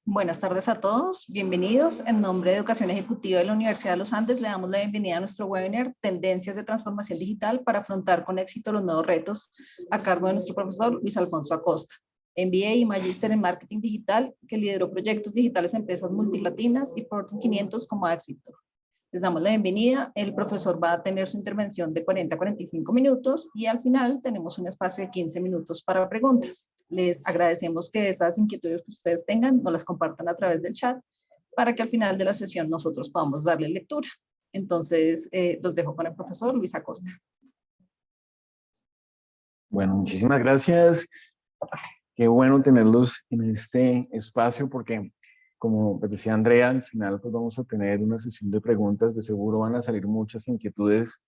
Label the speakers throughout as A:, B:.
A: Buenas tardes a todos, bienvenidos. En nombre de Educación Ejecutiva de la Universidad de los Andes, le damos la bienvenida a nuestro webinar Tendencias de Transformación Digital para afrontar con éxito los nuevos retos, a cargo de nuestro profesor Luis Alfonso Acosta, MBA y Magíster en Marketing Digital, que lideró proyectos digitales en empresas multilatinas y Fortune 500 como Accenture. Les damos la bienvenida. El profesor va a tener su intervención de 40 a 45 minutos y al final tenemos un espacio de 15 minutos para preguntas. Les agradecemos que esas inquietudes que ustedes tengan nos las compartan a través del chat para que al final de la sesión nosotros podamos darle lectura. Entonces, los dejo con el profesor Luis Acosta.
B: Bueno, muchísimas gracias. Qué bueno tenerlos en este espacio porque, como decía Andrea, al final pues vamos a tener una sesión de preguntas. De seguro van a salir muchas inquietudes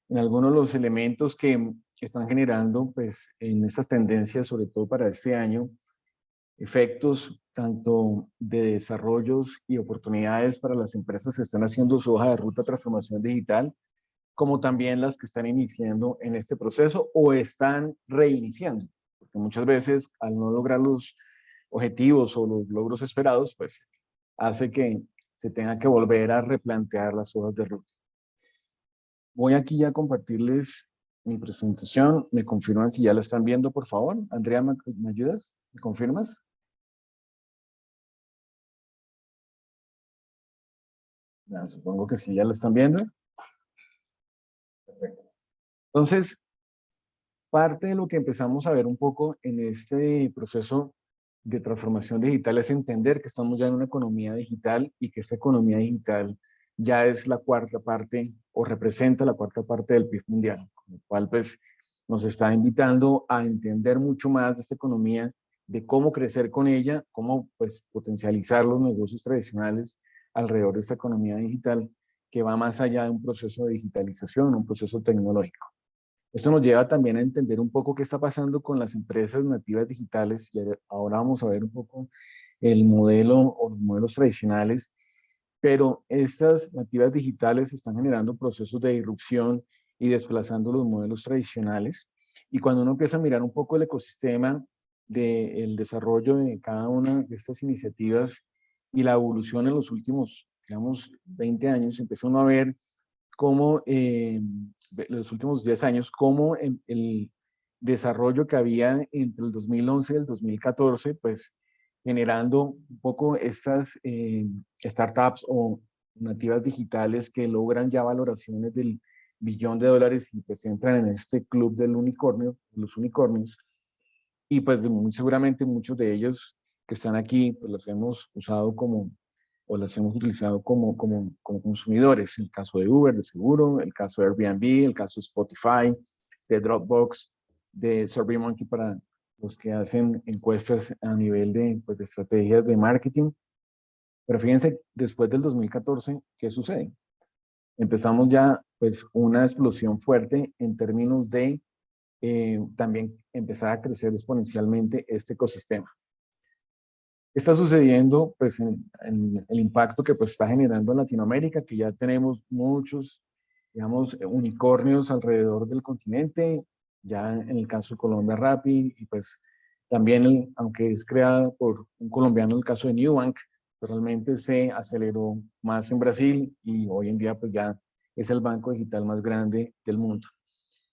B: en algunos de los elementos que están generando pues, en estas tendencias, sobre todo para este año, efectos tanto de desarrollos y oportunidades para las empresas que están haciendo su hoja de ruta de transformación digital, como también las que están iniciando en este proceso o están reiniciando. Porque muchas veces al no lograr los objetivos o los logros esperados, pues hace que se tenga que volver a replantear las hojas de ruta. Voy aquí ya a compartirles mi presentación. ¿Me confirman si ya la están viendo, por favor? Andrea, ¿me ayudas? ¿Me confirmas? Ya, supongo que sí, ya la están viendo. Perfecto. Entonces, parte de lo que empezamos a ver un poco en este proceso de transformación digital es entender que estamos ya en una economía digital y que esta economía digital ya es la cuarta parte o representa la cuarta parte del PIB mundial, con lo cual pues nos está invitando a entender mucho más de esta economía, de cómo crecer con ella, cómo pues potencializar los negocios tradicionales alrededor de esta economía digital que va más allá de un proceso de digitalización, un proceso tecnológico. Esto nos lleva también a entender un poco qué está pasando con las empresas nativas digitales y ahora vamos a ver un poco el modelo o los modelos tradicionales, pero estas nativas digitales están generando procesos de disrupción y desplazando los modelos tradicionales. Y cuando uno empieza a mirar un poco el ecosistema del desarrollo de cada una de estas iniciativas y la evolución en los últimos, digamos, 20 años, empieza uno a ver cómo los últimos 10 años, cómo el desarrollo que había entre el 2011 y el 2014, pues generando un poco estas startups o nativas digitales que logran ya valoraciones del $1 billón y pues entran en este club del unicornio, los unicornios, y pues muy seguramente muchos de ellos que están aquí, pues los hemos usado como o las hemos utilizado como consumidores. El caso de Uber, de seguro, el caso de Airbnb, el caso de Spotify, de Dropbox, de SurveyMonkey para los que hacen encuestas a nivel de, pues, de estrategias de marketing. Pero fíjense, después del 2014, ¿qué sucede? Empezamos ya pues una explosión fuerte en términos de también empezar a crecer exponencialmente este ecosistema. ¿Qué está sucediendo? Pues en el impacto que pues está generando en Latinoamérica, que ya tenemos muchos, digamos, unicornios alrededor del continente, ya en el caso de Colombia Rappi, y pues también, aunque es creada por un colombiano, el caso de Nubank, pues realmente se aceleró más en Brasil y hoy en día pues ya es el banco digital más grande del mundo.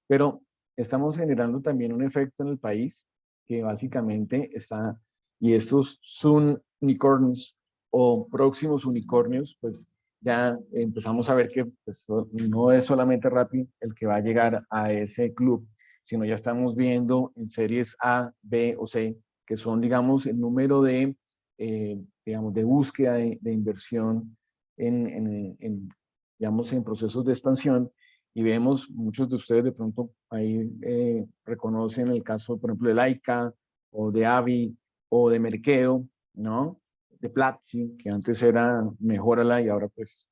B: Pero estamos generando también un efecto en el país que básicamente está, y estos son unicornios o próximos unicornios, pues ya empezamos a ver que pues, no es solamente Rappi el que va a llegar a ese club, sino ya estamos viendo en series A, B o C, que son, digamos, el número de, digamos, de búsqueda de inversión digamos, en procesos de expansión. Y vemos, muchos de ustedes de pronto ahí reconocen el caso, por ejemplo, de Laika, o de Avi, o de Mercado, ¿no? De Platzi, que antes era Mejórala y ahora pues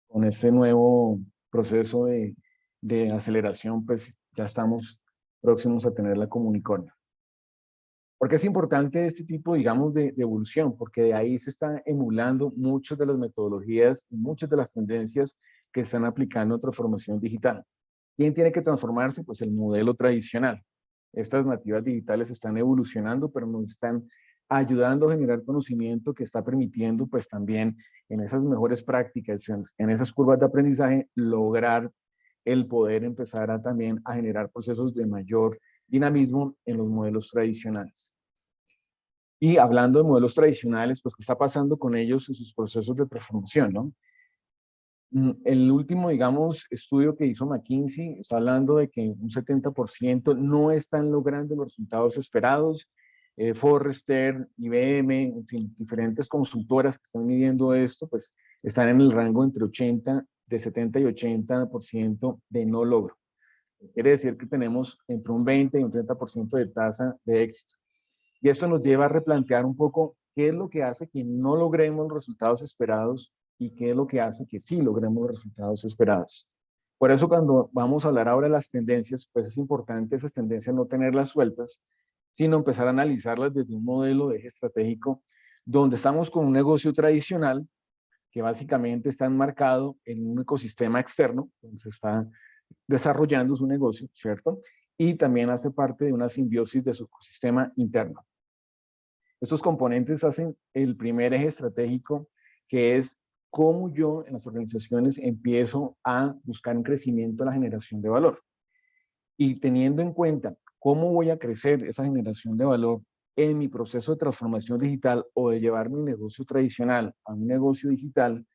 B: con este nuevo proceso de aceleración, pues ya estamos próximos a tener la como unicornio. ¿Por qué es importante este tipo, digamos, de evolución? Porque de ahí se están emulando muchas de las metodologías y muchas de las tendencias que están aplicando a transformación digital. ¿Quién tiene que transformarse? Pues el modelo tradicional. Estas nativas digitales están evolucionando, pero nos están ayudando a generar conocimiento que está permitiendo pues también en esas mejores prácticas, en esas curvas de aprendizaje, lograr el poder empezar a también a generar procesos de mayor dinamismo en los modelos tradicionales. Y hablando de modelos tradicionales, pues, ¿qué está pasando con ellos en sus procesos de transformación, no? El último, digamos, estudio que hizo McKinsey está hablando de que un 70% no están logrando los resultados esperados. Forrester, IBM, en fin, diferentes consultoras que están midiendo esto, pues están en el rango entre 70 y 80% de no logro. Quiere decir que tenemos entre un 20 y un 30% de tasa de éxito. Y esto nos lleva a replantear un poco qué es lo que hace que no logremos los resultados esperados y qué es lo que hace que sí logremos los resultados esperados. Por eso cuando vamos a hablar ahora de las tendencias, pues es importante esas tendencias no tenerlas sueltas, sino empezar a analizarlas desde un modelo de eje estratégico donde estamos con un negocio tradicional que básicamente está enmarcado en un ecosistema externo, donde se está desarrollando su negocio, ¿cierto? Y también hace parte de una simbiosis de su ecosistema interno. Estos componentes hacen el primer eje estratégico, que es cómo yo en las organizaciones empiezo a buscar un crecimiento en la generación de valor. Y teniendo en cuenta cómo voy a crecer esa generación de valor en mi proceso de transformación digital o de llevar mi negocio tradicional a un negocio digital,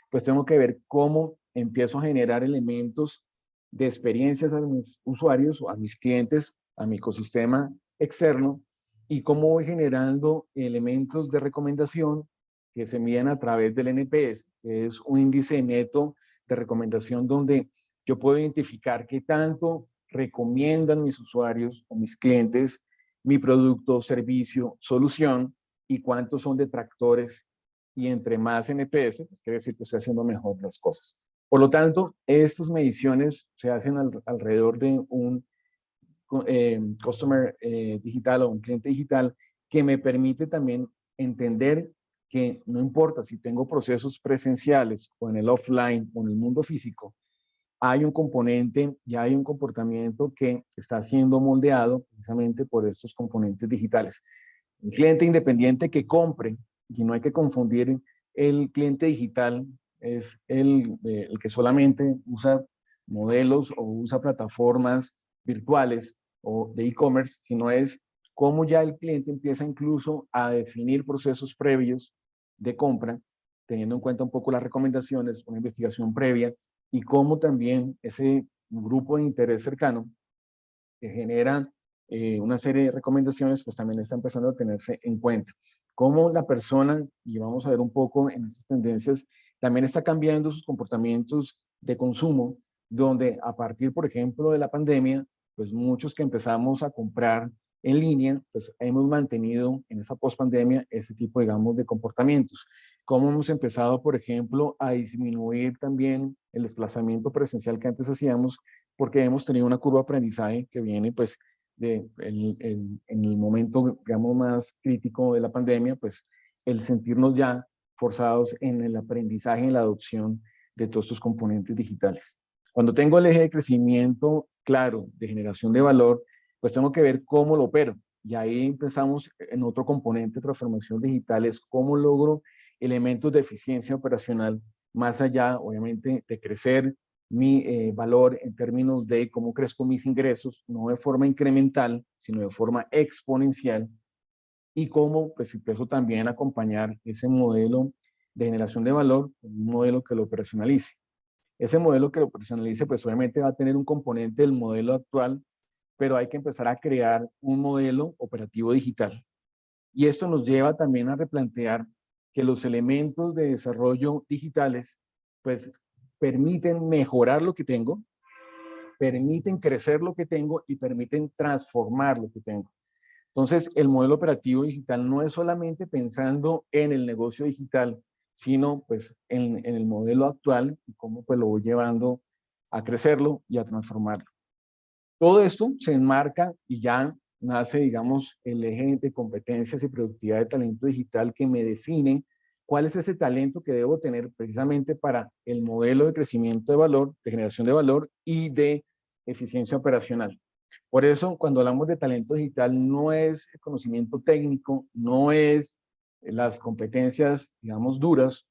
B: pues tengo que ver cómo empiezo a generar elementos de experiencias a mis usuarios o a mis clientes, a mi ecosistema externo, y cómo voy generando elementos de recomendación que se miden a través del NPS, que es un índice neto de recomendación donde yo puedo identificar qué tanto recomiendan mis usuarios o mis clientes mi producto, servicio, solución, y cuántos son detractores. Y entre más NPS, pues quiere decir que estoy haciendo mejor las cosas. Por lo tanto, estas mediciones se hacen alrededor de un customer digital o un cliente digital que me permite también entender que no importa si tengo procesos presenciales o en el offline o en el mundo físico, hay un componente y hay un comportamiento que está siendo moldeado precisamente por estos componentes digitales. Un cliente independiente que compre, y no hay que confundir el cliente digital, es el que solamente usa modelos o usa plataformas virtuales o de e-commerce, sino es cómo ya el cliente empieza incluso a definir procesos previos de compra, teniendo en cuenta un poco las recomendaciones, una investigación previa, y cómo también ese grupo de interés cercano que genera una serie de recomendaciones, pues también está empezando a tenerse en cuenta. Cómo la persona, y vamos a ver un poco en esas tendencias, también está cambiando sus comportamientos de consumo, donde a partir, por ejemplo, de la pandemia, pues muchos que empezamos a comprar en línea, pues hemos mantenido en esta pospandemia ese tipo, digamos, de comportamientos. Cómo hemos empezado, por ejemplo, a disminuir también el desplazamiento presencial que antes hacíamos, porque hemos tenido una curva de aprendizaje que viene pues en el momento, digamos, más crítico de la pandemia, pues el sentirnos ya forzados en el aprendizaje, en la adopción de todos estos componentes digitales. Cuando tengo el eje de crecimiento claro, de generación de valor, pues tengo que ver cómo lo opero. Y ahí empezamos en otro componente de transformación digital, es cómo logro elementos de eficiencia operacional, más allá, obviamente, de crecer mi valor en términos de cómo crezco mis ingresos, no de forma incremental, sino de forma exponencial, y cómo pues empiezo también a acompañar ese modelo de generación de valor con un modelo que lo operacionalice. Ese modelo que lo operacionalice, pues obviamente va a tener un componente del modelo actual, pero hay que empezar a crear un modelo operativo digital. Y esto nos lleva también a replantear que los elementos de desarrollo digitales, pues permiten mejorar lo que tengo, permiten crecer lo que tengo y permiten transformar lo que tengo. Entonces, el modelo operativo digital no es solamente pensando en el negocio digital, sino pues en el modelo actual y cómo pues lo voy llevando a crecerlo y a transformarlo. Todo esto se enmarca y ya nace, digamos, el eje de competencias y productividad de talento digital que me define cuál es ese talento que debo tener precisamente para el modelo de crecimiento de valor, de generación de valor y de eficiencia operacional. Por eso, cuando hablamos de talento digital, no es el conocimiento técnico, no es las competencias, digamos, duras,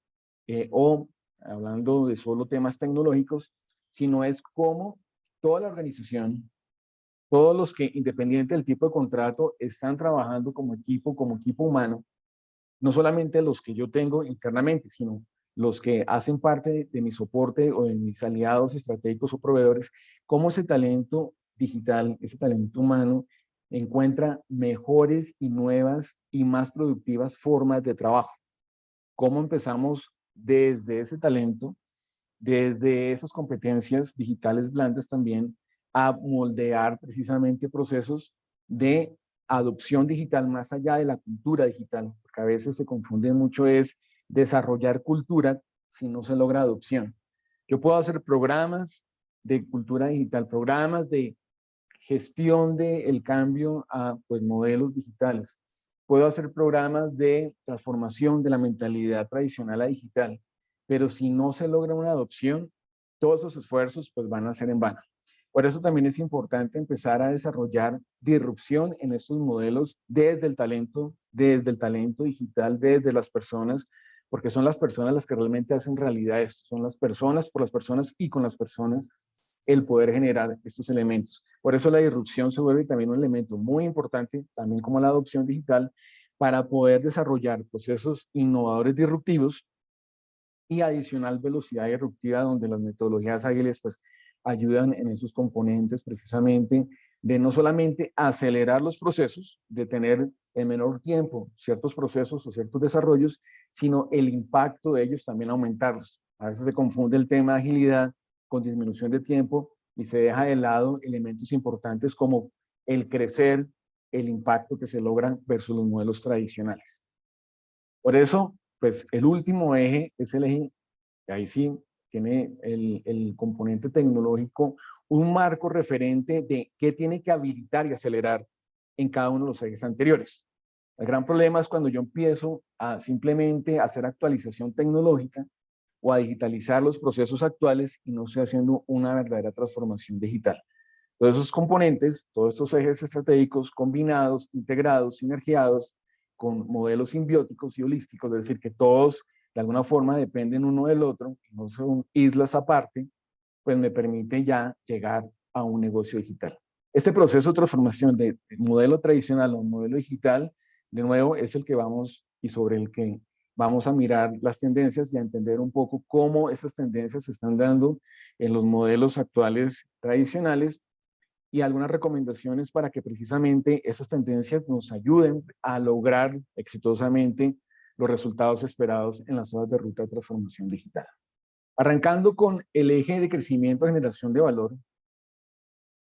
B: o hablando de solo temas tecnológicos, sino es cómo toda la organización, todos los que, independiente del tipo de contrato, están trabajando como equipo humano, no solamente los que yo tengo internamente, sino los que hacen parte de mi soporte o de mis aliados estratégicos o proveedores, cómo ese talento digital, ese talento humano, encuentra mejores y nuevas y más productivas formas de trabajo. Cómo empezamos desde ese talento, desde esas competencias digitales blandas también, a moldear precisamente procesos de adopción digital más allá de la cultura digital, porque a veces se confunde mucho es desarrollar cultura si no se logra adopción. Yo puedo hacer programas de cultura digital, programas de gestión del cambio a pues, modelos digitales. Puedo hacer programas de transformación de la mentalidad tradicional a digital, pero si no se logra una adopción, todos esos esfuerzos pues, van a ser en vano. Por eso también es importante empezar a desarrollar disrupción en estos modelos desde el talento digital, desde las personas, porque son las personas las que realmente hacen realidad esto, son las personas, por las personas y con las personas el poder generar estos elementos. Por eso la disrupción se vuelve también un elemento muy importante, también como la adopción digital, para poder desarrollar procesos innovadores disruptivos y adicional velocidad disruptiva, donde las metodologías ágiles pues ayudan en esos componentes precisamente de no solamente acelerar los procesos, de tener en menor tiempo ciertos procesos o ciertos desarrollos, sino el impacto de ellos también aumentarlos. A veces se confunde el tema de agilidad con disminución de tiempo y se deja de lado elementos importantes como el crecer, el impacto que se logran versus los modelos tradicionales. Por eso, pues el último eje es el eje, que ahí sí tiene el componente tecnológico, un marco referente de qué tiene que habilitar y acelerar en cada uno de los ejes anteriores. El gran problema es cuando yo empiezo a simplemente hacer actualización tecnológica o a digitalizar los procesos actuales y no estoy haciendo una verdadera transformación digital. Todos esos componentes, todos estos ejes estratégicos combinados, integrados, sinergiados, con modelos simbióticos y holísticos, es decir, que todos de alguna forma dependen uno del otro, no son islas aparte, pues me permite ya llegar a un negocio digital. Este proceso de transformación de modelo tradicional a un modelo digital, de nuevo, es el que vamos y sobre el que vamos a mirar las tendencias y a entender un poco cómo esas tendencias se están dando en los modelos actuales tradicionales y algunas recomendaciones para que precisamente esas tendencias nos ayuden a lograr exitosamente los resultados esperados en las hojas de ruta de transformación digital. Arrancando con el eje de crecimiento y generación de valor,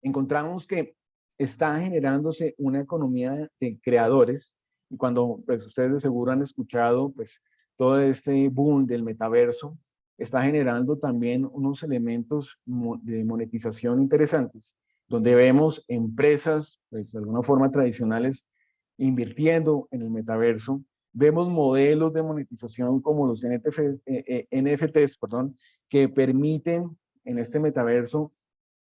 B: encontramos que está generándose una economía de creadores y cuando pues, ustedes de seguro han escuchado pues, todo este boom del metaverso, está generando también unos elementos de monetización interesantes, donde vemos empresas, pues de alguna forma tradicionales, invirtiendo en el metaverso. Vemos modelos de monetización como los NFTs, perdón, que permiten en este metaverso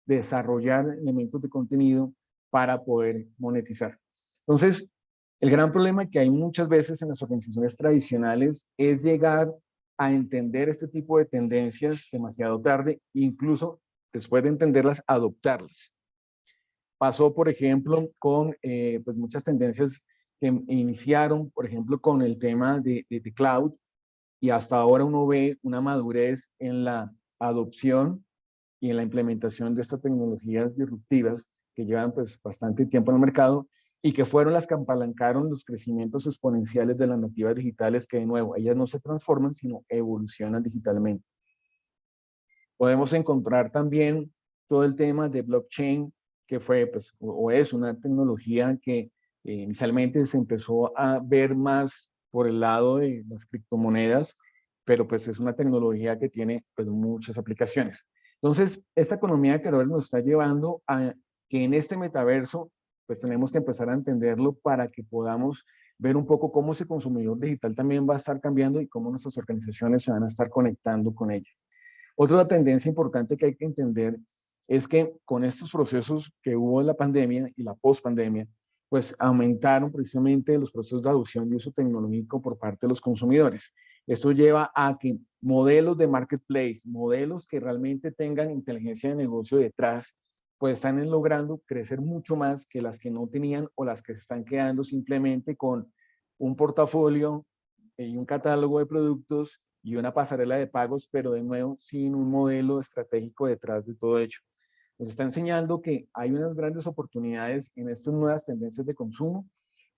B: desarrollar elementos de contenido para poder monetizar. Entonces, el gran problema que hay muchas veces en las organizaciones tradicionales es llegar a entender este tipo de tendencias demasiado tarde, incluso después de entenderlas, adoptarlas. Pasó, por ejemplo, con pues muchas tendencias que iniciaron, por ejemplo, con el tema de cloud, y hasta ahora uno ve una madurez en la adopción y en la implementación de estas tecnologías disruptivas que llevan pues bastante tiempo en el mercado y que fueron las que apalancaron los crecimientos exponenciales de las nativas digitales que de nuevo, ellas no se transforman, sino evolucionan digitalmente. Podemos encontrar también todo el tema de blockchain, que fue pues, o es una tecnología que inicialmente se empezó a ver más por el lado de las criptomonedas, pero pues es una tecnología que tiene pues, muchas aplicaciones. Entonces, esta economía de creadores nos está llevando a que en este metaverso, pues tenemos que empezar a entenderlo para que podamos ver un poco cómo ese consumidor digital también va a estar cambiando y cómo nuestras organizaciones se van a estar conectando con ello. Otra tendencia importante que hay que entender es que con estos procesos que hubo en la pandemia y la post-pandemia, pues aumentaron precisamente los procesos de adopción y uso tecnológico por parte de los consumidores. Esto lleva a que modelos de marketplace, modelos que realmente tengan inteligencia de negocio detrás, pues están logrando crecer mucho más que las que no tenían o las que se están quedando simplemente con un portafolio y un catálogo de productos y una pasarela de pagos, pero de nuevo sin un modelo estratégico detrás de todo ello. Nos está enseñando que hay unas grandes oportunidades en estas nuevas tendencias de consumo,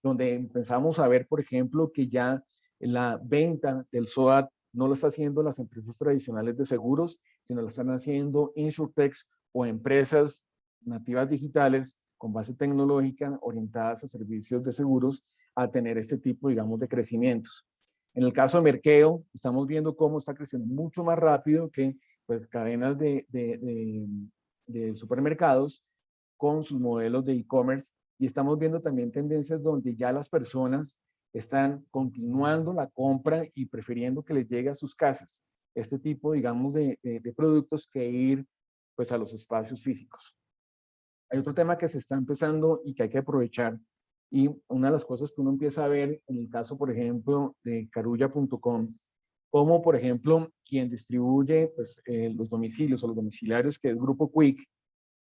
B: donde empezamos a ver, por ejemplo, que ya la venta del SOAT no lo están haciendo las empresas tradicionales de seguros, sino lo están haciendo insurtechs o empresas nativas digitales con base tecnológica orientadas a servicios de seguros a tener este tipo, digamos, de crecimientos. En el caso de Merkeo, estamos viendo cómo está creciendo mucho más rápido que pues, cadenas de supermercados con sus modelos de e-commerce y estamos viendo también tendencias donde ya las personas están continuando la compra y prefiriendo que les llegue a sus casas este tipo, digamos, de productos que ir pues a los espacios físicos. Hay otro tema que se está empezando y que hay que aprovechar y una de las cosas que uno empieza a ver en el caso, por ejemplo, de carulla.com, como por ejemplo, quien distribuye pues, los domicilios o los domiciliarios, que es Grupo Quick,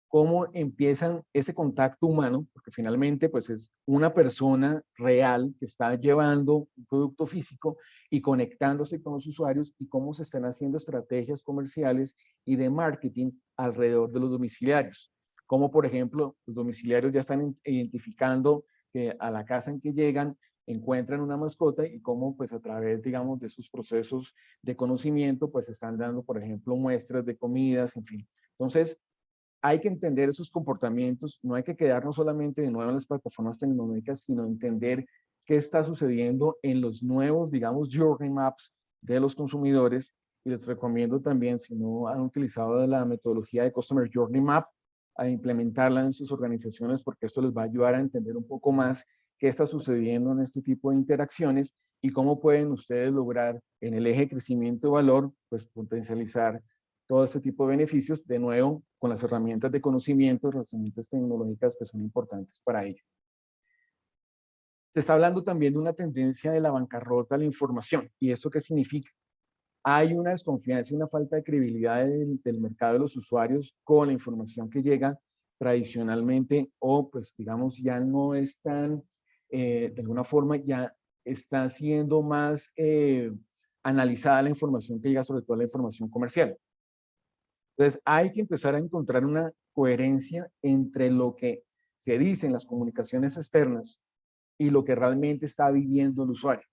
B: cómo empiezan ese contacto humano, porque finalmente pues es una persona real que está llevando un producto físico y conectándose con los usuarios y cómo se están haciendo estrategias comerciales y de marketing alrededor de los domiciliarios. Como por ejemplo, los domiciliarios ya están identificando que a la casa en que llegan encuentran una mascota y cómo pues a través, digamos, de sus procesos de conocimiento, pues están dando, por ejemplo, muestras de comidas, en fin. Entonces, hay que entender esos comportamientos, no hay que quedarnos solamente de nuevo en las plataformas tecnológicas, sino entender qué está sucediendo en los nuevos, digamos, journey maps de los consumidores. Y les recomiendo también, si no han utilizado la metodología de Customer Journey Map, a implementarla en sus organizaciones, porque esto les va a ayudar a entender un poco más qué está sucediendo en este tipo de interacciones y cómo pueden ustedes lograr en el eje de crecimiento de valor, pues potencializar todo este tipo de beneficios, de nuevo, con las herramientas de conocimiento, las herramientas tecnológicas que son importantes para ello. Se está hablando también de una tendencia de la bancarrota a la información. ¿Y esto qué significa? Hay una desconfianza y una falta de credibilidad del mercado de los usuarios con la información que llega tradicionalmente o pues digamos ya no es tan, de alguna forma ya está siendo más analizada la información que llega, sobre todo la información comercial. Entonces, hay que empezar a encontrar una coherencia entre lo que se dice en las comunicaciones externas y lo que realmente está viviendo el usuario.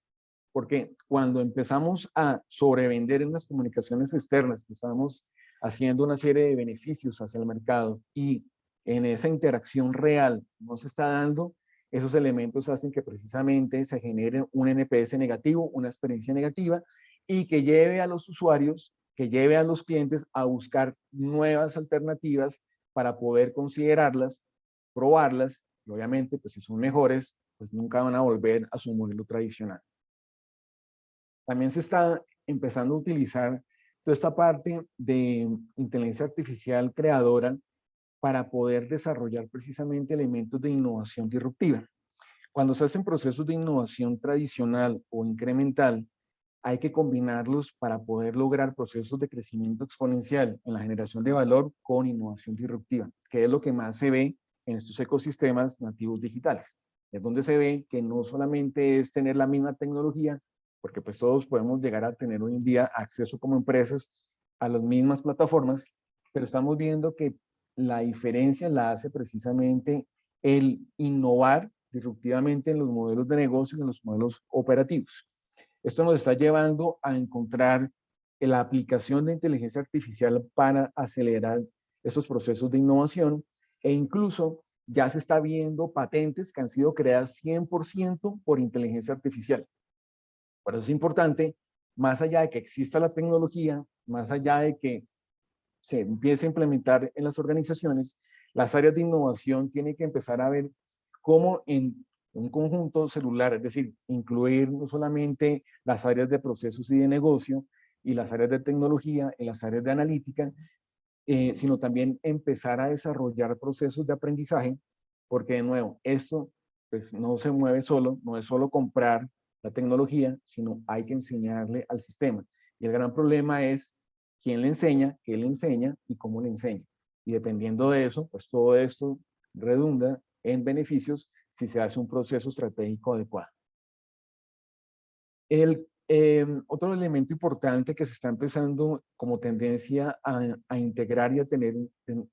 B: Porque cuando empezamos a sobrevender en las comunicaciones externas, que estamos haciendo una serie de beneficios hacia el mercado y en esa interacción real no se está dando, esos elementos hacen que precisamente se genere un NPS negativo, una experiencia negativa y que lleve a los usuarios, que lleve a los clientes a buscar nuevas alternativas para poder considerarlas, probarlas y obviamente pues si son mejores, pues nunca van a volver a su modelo tradicional. También se está empezando a utilizar toda esta parte de inteligencia artificial creadora para poder desarrollar precisamente elementos de innovación disruptiva. Cuando se hacen procesos de innovación tradicional o incremental, hay que combinarlos para poder lograr procesos de crecimiento exponencial en la generación de valor con innovación disruptiva, que es lo que más se ve en estos ecosistemas nativos digitales. Es donde se ve que no solamente es tener la misma tecnología, porque pues todos podemos llegar a tener hoy en día acceso como empresas a las mismas plataformas, pero estamos viendo que la diferencia la hace precisamente el innovar disruptivamente en los modelos de negocio y en los modelos operativos. Esto nos está llevando a encontrar la aplicación de inteligencia artificial para acelerar esos procesos de innovación e incluso ya se está viendo patentes que han sido creadas 100% por inteligencia artificial. Por eso es importante, más allá de que exista la tecnología, más allá de que se empiece a implementar en las organizaciones, las áreas de innovación tienen que empezar a ver cómo en un conjunto celular, es decir, incluir no solamente las áreas de procesos y de negocio y las áreas de tecnología y las áreas de analítica, sino también empezar a desarrollar procesos de aprendizaje, porque de nuevo, esto pues, no se mueve solo, no es solo comprar la tecnología, sino hay que enseñarle al sistema. Y el gran problema es quién le enseña, qué le enseña y cómo le enseña. Y dependiendo de eso, pues todo esto redunda en beneficios si se hace un proceso estratégico adecuado. Otro elemento importante que se está empezando como tendencia a integrar y a tener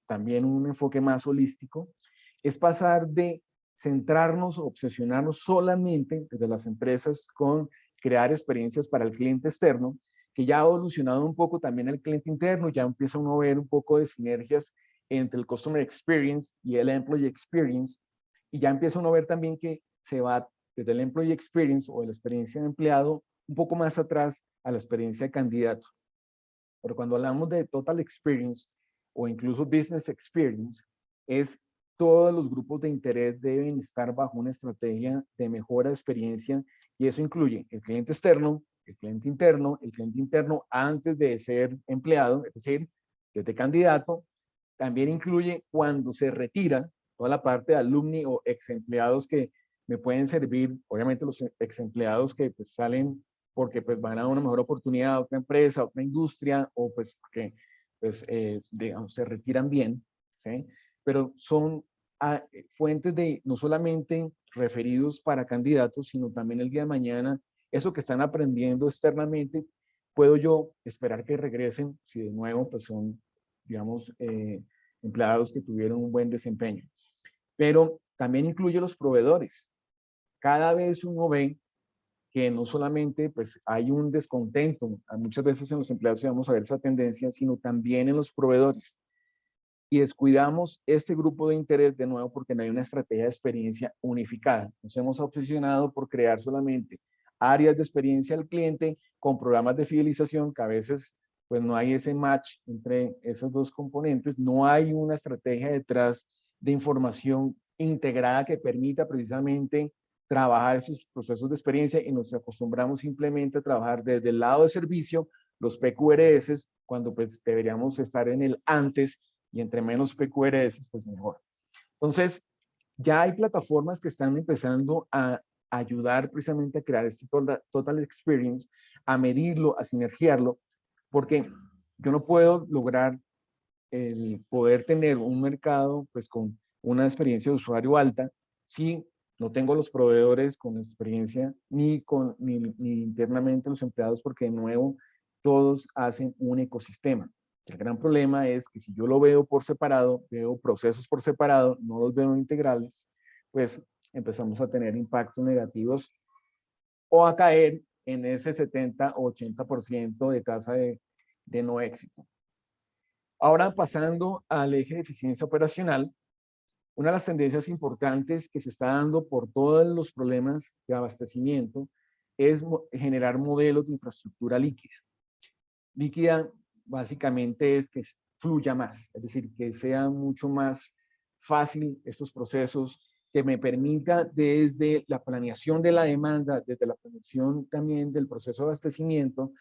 B: también un enfoque más holístico es pasar de centrarnos, obsesionarnos solamente desde las empresas con crear experiencias para el cliente externo, que ya ha evolucionado un poco también el cliente interno, ya empieza uno a ver un poco de sinergias entre el Customer Experience y el Employee Experience, y ya empieza uno a ver también que se va desde el Employee Experience o de la experiencia de empleado un poco más atrás a la experiencia de candidato. Pero cuando hablamos de Total Experience o incluso Business Experience, es todos los grupos de interés deben estar bajo una estrategia de mejora de experiencia y eso incluye el cliente externo, el cliente interno antes de ser empleado, es decir, desde candidato, también incluye cuando se retira toda la parte de alumni o ex empleados que me pueden servir, obviamente los ex empleados que pues, salen porque pues, van a una mejor oportunidad a otra empresa, a otra industria, o pues porque pues, digamos, se retiran bien, ¿sí? Pero son fuentes de no solamente referidos para candidatos, sino también el día de mañana, eso que están aprendiendo externamente, puedo yo esperar que regresen, si de nuevo pues son, digamos, empleados que tuvieron un buen desempeño. Pero también incluye los proveedores. Cada vez uno ve que no solamente pues, hay un descontento, muchas veces en los empleados vamos a ver esa tendencia, sino también en los proveedores. Y descuidamos este grupo de interés de nuevo porque no hay una estrategia de experiencia unificada. Nos hemos obsesionado por crear solamente áreas de experiencia al cliente con programas de fidelización que a veces pues no hay ese match entre esos dos componentes, no hay una estrategia detrás de información integrada que permita precisamente trabajar esos procesos de experiencia y nos acostumbramos simplemente a trabajar desde el lado de servicio, los PQRS, cuando pues deberíamos estar en el antes y entre menos PQRS, pues mejor. Entonces, ya hay plataformas que están empezando a ayudar precisamente a crear este total experience, a medirlo, a sinergiarlo, porque yo no puedo lograr el poder tener un mercado pues con una experiencia de usuario alta si no tengo los proveedores con experiencia ni internamente los empleados, porque de nuevo todos hacen un ecosistema. El gran problema es que si yo lo veo por separado, veo procesos por separado, no los veo integrales, pues empezamos a tener impactos negativos o a caer en ese 70 o 80% de tasa de no éxito. Ahora pasando al eje de eficiencia operacional, una de las tendencias importantes que se está dando por todos los problemas de abastecimiento es generar modelos de infraestructura líquida. Líquida básicamente es que fluya más, es decir, que sea mucho más fácil estos procesos, que me permita desde la planeación de la demanda, desde la planeación también del proceso de abastecimiento,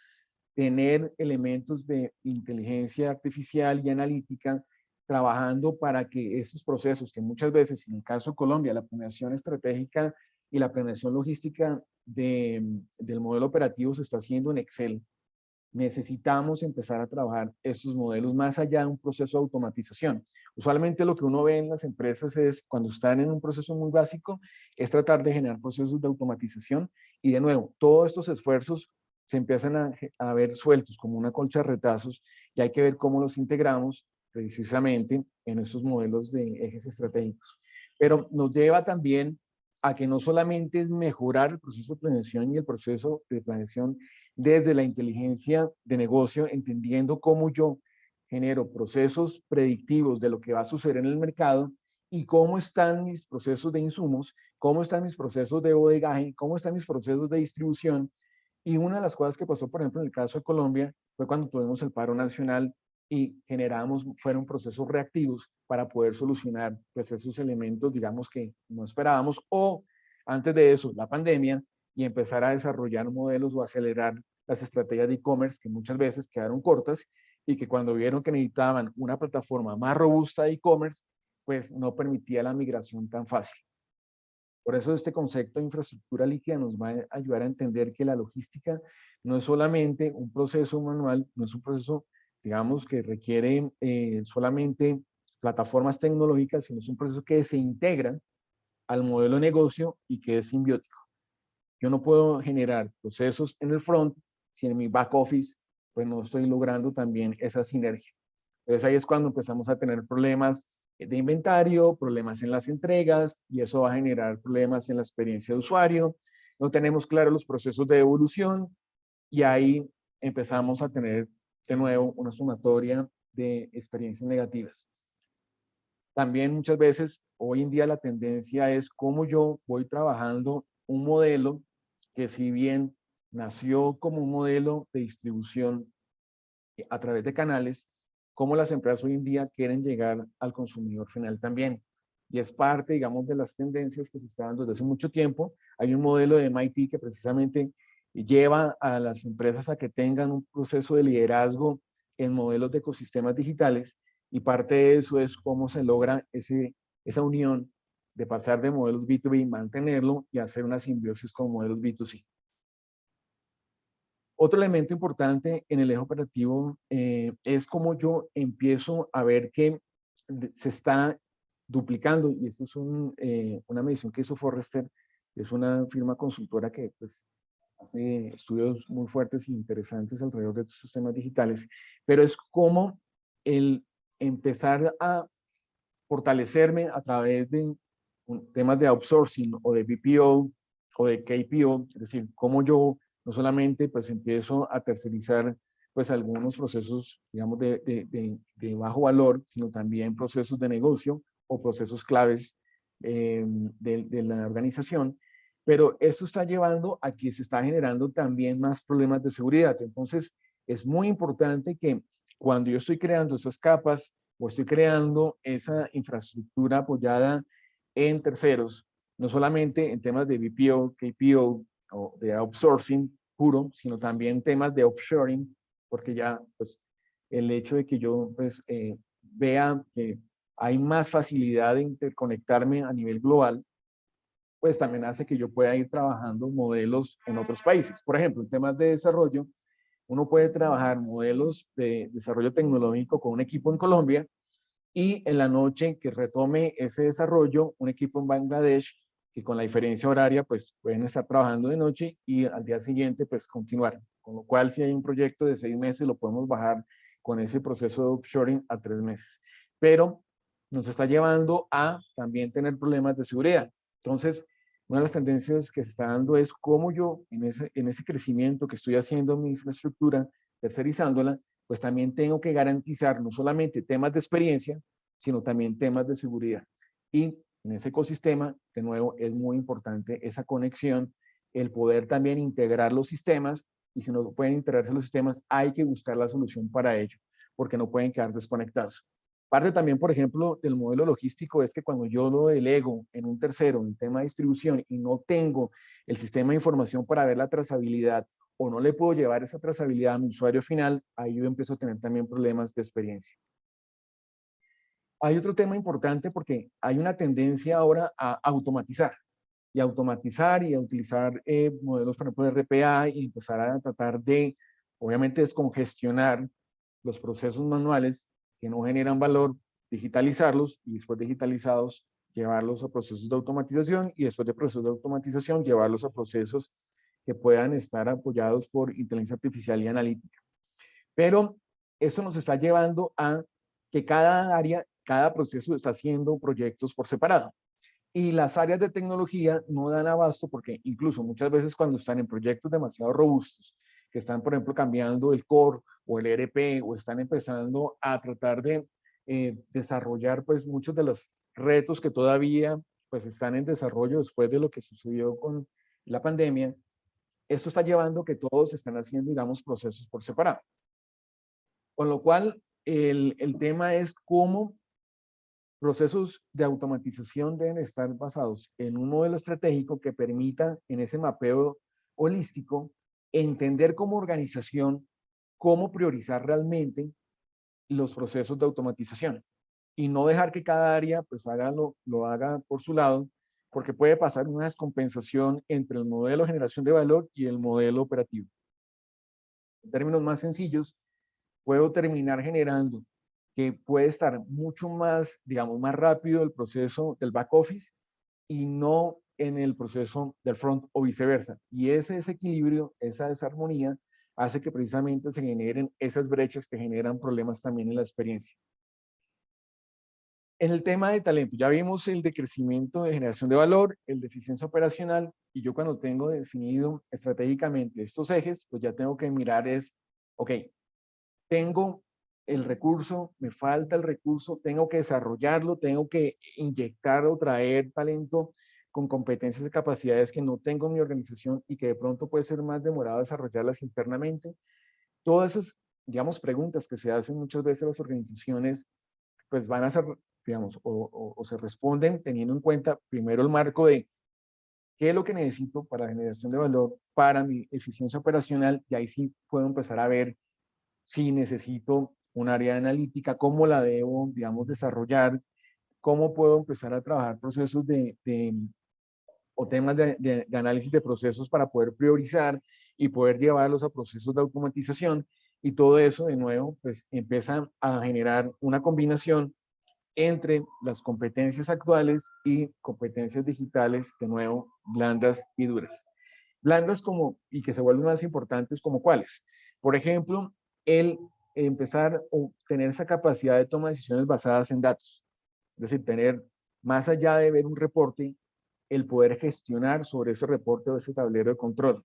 B: tener elementos de inteligencia artificial y analítica trabajando para que esos procesos, que muchas veces, en el caso de Colombia, la planeación estratégica y la planeación logística del modelo operativo se está haciendo en Excel, necesitamos empezar a trabajar estos modelos más allá de un proceso de automatización. Usualmente lo que uno ve en las empresas es, cuando están en un proceso muy básico, es tratar de generar procesos de automatización y de nuevo, todos estos esfuerzos se empiezan a ver sueltos como una colcha de retazos y hay que ver cómo los integramos precisamente en estos modelos de ejes estratégicos. Pero nos lleva también a que no solamente es mejorar el proceso de planeación y el proceso de planeación desde la inteligencia de negocio, entendiendo cómo yo genero procesos predictivos de lo que va a suceder en el mercado y cómo están mis procesos de insumos, cómo están mis procesos de bodegaje, cómo están mis procesos de distribución. Y una de las cosas que pasó, por ejemplo, en el caso de Colombia, fue cuando tuvimos el paro nacional y fueron procesos reactivos para poder solucionar pues, esos elementos, digamos, que no esperábamos, o antes de eso, la pandemia, y empezar a desarrollar modelos o acelerar las estrategias de e-commerce que muchas veces quedaron cortas y que cuando vieron que necesitaban una plataforma más robusta de e-commerce, pues no permitía la migración tan fácil. Por eso este concepto de infraestructura líquida nos va a ayudar a entender que la logística no es solamente un proceso manual, no es un proceso, digamos, que requiere solamente plataformas tecnológicas, sino es un proceso que se integra al modelo de negocio y que es simbiótico. Yo no puedo generar procesos en el front si en mi back office pues no estoy logrando también esa sinergia. Entonces ahí es cuando empezamos a tener problemas de inventario, problemas en las entregas, y eso va a generar problemas en la experiencia de usuario. No tenemos claros los procesos de evolución, y ahí empezamos a tener de nuevo una sumatoria de experiencias negativas. También muchas veces, hoy en día la tendencia es cómo yo voy trabajando un modelo que, si bien nació como un modelo de distribución a través de canales, cómo las empresas hoy en día quieren llegar al consumidor final también. Y es parte, digamos, de las tendencias que se están dando desde hace mucho tiempo. Hay un modelo de MIT que precisamente lleva a las empresas a que tengan un proceso de liderazgo en modelos de ecosistemas digitales, y parte de eso es cómo se logra esa unión de pasar de modelos B2B, mantenerlo y hacer una simbiosis con modelos B2C. Otro elemento importante en el eje operativo es cómo yo empiezo a ver que se está duplicando, y esto es una medición que hizo Forrester, que es una firma consultora que pues, hace estudios muy fuertes e interesantes alrededor de estos sistemas digitales, pero es como el empezar a fortalecerme a través de temas de outsourcing o de BPO o de KPO, es decir, cómo yo no solamente pues empiezo a tercerizar pues algunos procesos, digamos, de bajo valor, sino también procesos de negocio o procesos claves de la organización, pero esto está llevando a que se está generando también más problemas de seguridad. Entonces, es muy importante que cuando yo estoy creando esas capas o estoy creando esa infraestructura apoyada en terceros, no solamente en temas de BPO, KPO o de outsourcing puro, sino también temas de offshoring, porque ya pues, el hecho de que yo pues, vea que hay más facilidad de interconectarme a nivel global, pues también hace que yo pueda ir trabajando modelos en otros países. Por ejemplo, en temas de desarrollo, uno puede trabajar modelos de desarrollo tecnológico con un equipo en Colombia, y en la noche que retome ese desarrollo un equipo en Bangladesh, que con la diferencia horaria pues pueden estar trabajando de noche y al día siguiente pues continuar. Con lo cual, si hay un proyecto de 6 meses, lo podemos bajar con ese proceso de offshoring a 3 meses. Pero nos está llevando a también tener problemas de seguridad. Entonces, una de las tendencias que se está dando es cómo yo en ese crecimiento que estoy haciendo en mi infraestructura, tercerizándola, pues también tengo que garantizar no solamente temas de experiencia, sino también temas de seguridad. Y en ese ecosistema, de nuevo, es muy importante esa conexión, el poder también integrar los sistemas, y si no pueden integrarse los sistemas, hay que buscar la solución para ello, porque no pueden quedar desconectados. Parte también, por ejemplo, del modelo logístico es que cuando yo lo delego en un tercero, en el tema de distribución, y no tengo el sistema de información para ver la trazabilidad, o no le puedo llevar esa trazabilidad a mi usuario final, ahí yo empiezo a tener también problemas de experiencia. Hay otro tema importante porque hay una tendencia ahora a automatizar y a utilizar modelos, por ejemplo, de RPA, y empezar a tratar de, obviamente, descongestionar los procesos manuales que no generan valor, digitalizarlos, y después digitalizados, llevarlos a procesos de automatización, y después de procesos de automatización, llevarlos a procesos que puedan estar apoyados por inteligencia artificial y analítica. Pero esto nos está llevando a que cada área, cada proceso está haciendo proyectos por separado. Y las áreas de tecnología no dan abasto, porque incluso muchas veces cuando están en proyectos demasiado robustos, que están, por ejemplo, cambiando el core o el ERP, o están empezando a tratar de desarrollar pues muchos de los retos que todavía pues están en desarrollo después de lo que sucedió con la pandemia, esto está llevando que todos están haciendo, digamos, procesos por separado. Con lo cual, el tema es cómo procesos de automatización deben estar basados en un modelo estratégico que permita, en ese mapeo holístico, entender como organización cómo priorizar realmente los procesos de automatización y no dejar que cada área pues lo haga por su lado, porque puede pasar una descompensación entre el modelo de generación de valor y el modelo operativo. En términos más sencillos, puedo terminar generando que puede estar mucho más, digamos, más rápido el proceso del back office y no en el proceso del front o viceversa. Y ese desequilibrio, esa desarmonía, hace que precisamente se generen esas brechas que generan problemas también en la experiencia. En el tema de talento, ya vimos el de crecimiento de generación de valor, el de eficiencia operacional, y yo cuando tengo definido estratégicamente estos ejes, pues ya tengo que mirar ok, tengo el recurso, me falta el recurso, tengo que desarrollarlo, tengo que inyectar o traer talento con competencias y capacidades que no tengo en mi organización y que de pronto puede ser más demorado desarrollarlas internamente. Todas esas, digamos, preguntas que se hacen muchas veces las organizaciones, pues van a ser, digamos, o se responden teniendo en cuenta primero el marco de qué es lo que necesito para la generación de valor, para mi eficiencia operacional, y ahí sí puedo empezar a ver si necesito un área analítica, cómo la debo, digamos, desarrollar, cómo puedo empezar a trabajar procesos o temas de análisis de procesos para poder priorizar y poder llevarlos a procesos de automatización. Y todo eso, de nuevo, pues empieza a generar una combinación entre las competencias actuales y competencias digitales, de nuevo, blandas y duras. Blandas como, y que se vuelven más importantes como cuáles. Por ejemplo, el empezar o tener esa capacidad de toma de decisiones basadas en datos. Es decir, tener, más allá de ver un reporte, el poder gestionar sobre ese reporte o ese tablero de control.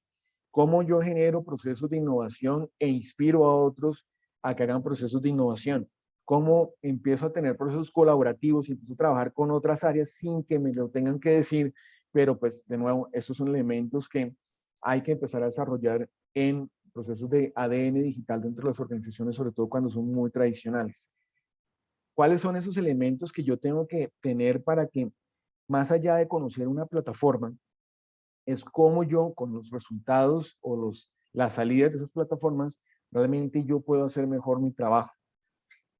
B: Cómo yo genero procesos de innovación e inspiro a otros a que hagan procesos de innovación. Cómo empiezo a tener procesos colaborativos y empiezo a trabajar con otras áreas sin que me lo tengan que decir, pero pues de nuevo, estos son elementos que hay que empezar a desarrollar en procesos de ADN digital dentro de las organizaciones, sobre todo cuando son muy tradicionales. ¿Cuáles son esos elementos que yo tengo que tener para que, más allá de conocer una plataforma, es cómo yo con los resultados o las salidas de esas plataformas, realmente yo puedo hacer mejor mi trabajo?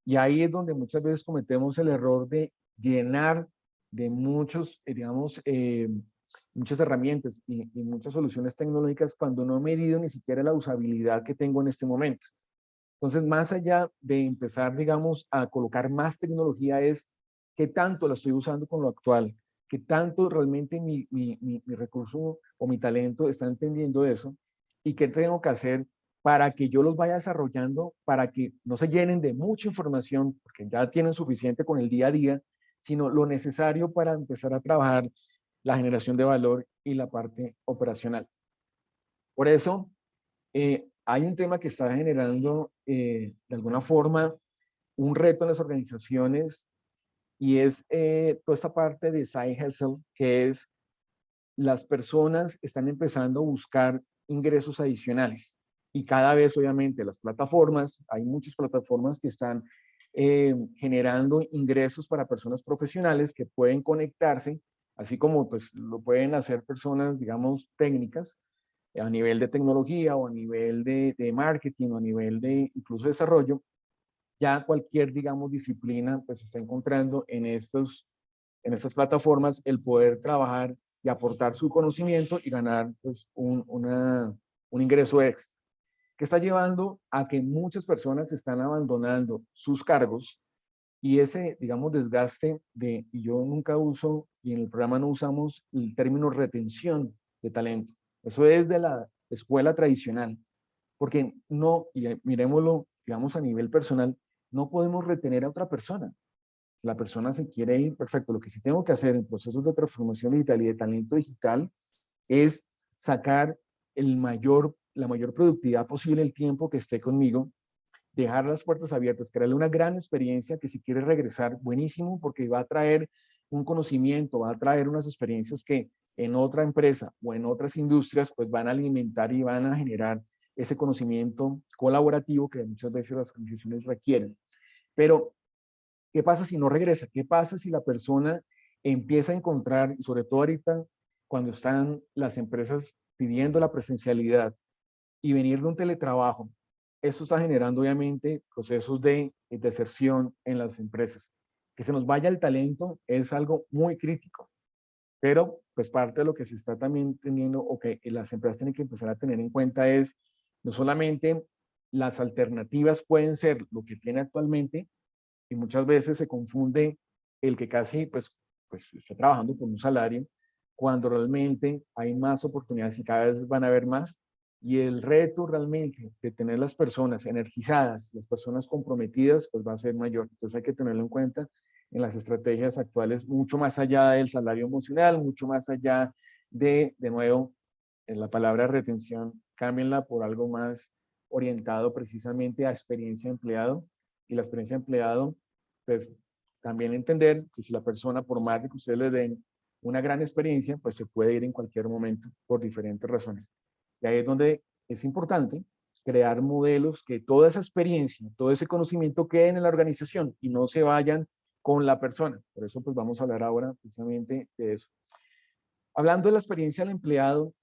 B: Y ahí es donde muchas veces cometemos el error de llenar de muchos, digamos, muchas herramientas y muchas soluciones tecnológicas cuando no he medido ni siquiera la usabilidad que tengo en este momento. Entonces, más allá de empezar, digamos, a colocar más tecnología es qué tanto la estoy usando con lo actual, qué tanto realmente mi recurso o mi talento está entendiendo eso y qué tengo que hacer para que yo los vaya desarrollando, para que no se llenen de mucha información, porque ya tienen suficiente con el día a día, sino lo necesario para empezar a trabajar la generación de valor y la parte operacional. Por eso, hay un tema que está generando de alguna forma un reto en las organizaciones y es toda esta parte de side hustle, que es las personas están empezando a buscar ingresos adicionales y cada vez obviamente las plataformas, hay muchas plataformas que están generando ingresos para personas profesionales que pueden conectarse, así como pues lo pueden hacer personas, digamos, técnicas, a nivel de tecnología o a nivel de marketing o a nivel de incluso desarrollo. Ya cualquier, digamos, disciplina pues se está encontrando en estas plataformas el poder trabajar y aportar su conocimiento y ganar pues un ingreso extra, que está llevando a que muchas personas están abandonando sus cargos y ese, digamos, desgaste y yo nunca uso, y en el programa no usamos el término retención de talento. Eso es de la escuela tradicional, porque no, y miremoslo, digamos, a nivel personal, no podemos retener a otra persona. Si la persona se quiere ir, perfecto. Lo que sí tengo que hacer en procesos de transformación digital y de talento digital es sacar la mayor productividad posible el tiempo que esté conmigo, dejar las puertas abiertas, crearle una gran experiencia que si quiere regresar, buenísimo, porque va a traer un conocimiento, va a traer unas experiencias que en otra empresa o en otras industrias pues van a alimentar y van a generar ese conocimiento colaborativo que muchas veces las organizaciones requieren. Pero, ¿qué pasa si no regresa? ¿Qué pasa si la persona empieza a encontrar, y sobre todo ahorita, cuando están las empresas pidiendo la presencialidad y venir de un teletrabajo, Eso está generando obviamente procesos de deserción en las empresas. Que se nos vaya el talento es algo muy crítico, pero pues parte de lo que se está también teniendo o que las empresas tienen que empezar a tener en cuenta es no solamente las alternativas pueden ser lo que tiene actualmente, y muchas veces se confunde el que casi pues está trabajando por un salario, cuando realmente hay más oportunidades y cada vez van a haber más. Y el reto realmente de tener las personas energizadas, las personas comprometidas, pues va a ser mayor. Entonces hay que tenerlo en cuenta en las estrategias actuales, mucho más allá del salario emocional, mucho más allá de nuevo, en la palabra retención, cámbienla por algo más orientado precisamente a experiencia de empleado. Y la experiencia de empleado, pues también entender que si la persona, por más de que ustedes le den una gran experiencia, pues se puede ir en cualquier momento por diferentes razones. Y ahí es donde es importante crear modelos que toda esa experiencia, todo ese conocimiento queden en la organización y no se vayan con la persona. Por eso pues vamos a hablar ahora precisamente de eso. Hablando de la experiencia del empleado,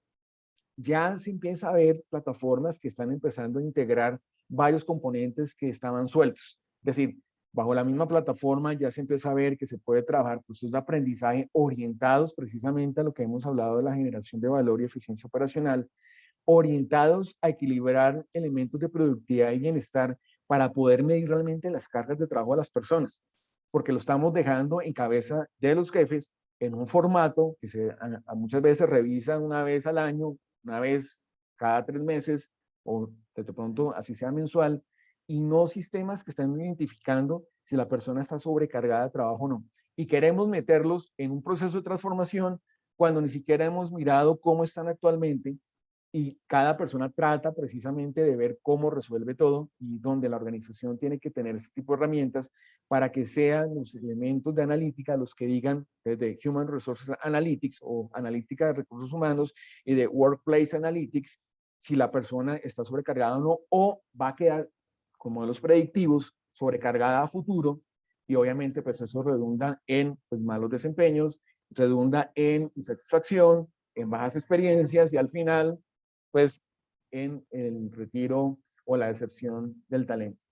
B: ya se empieza a ver plataformas que están empezando a integrar varios componentes que estaban sueltos. Es decir, bajo la misma plataforma ya se empieza a ver que se puede trabajar procesos de aprendizaje orientados precisamente a lo que hemos hablado de la generación de valor y eficiencia operacional, orientados a equilibrar elementos de productividad y bienestar para poder medir realmente las cargas de trabajo a las personas, porque lo estamos dejando en cabeza de los jefes en un formato que muchas veces se revisa una vez al año, una vez cada 3 meses, o de pronto así sea mensual, y no sistemas que están identificando si la persona está sobrecargada de trabajo o no. Y queremos meterlos en un proceso de transformación cuando ni siquiera hemos mirado cómo están actualmente y cada persona trata precisamente de ver cómo resuelve todo y donde la organización tiene que tener este tipo de herramientas para que sean los elementos de analítica los que digan desde Human Resources Analytics o analítica de recursos humanos y de Workplace Analytics si la persona está sobrecargada o no o va a quedar con modelos predictivos sobrecargada a futuro y obviamente pues eso redunda en pues, malos desempeños, redunda en insatisfacción, en bajas experiencias y al final pues en el retiro o la deserción del talento.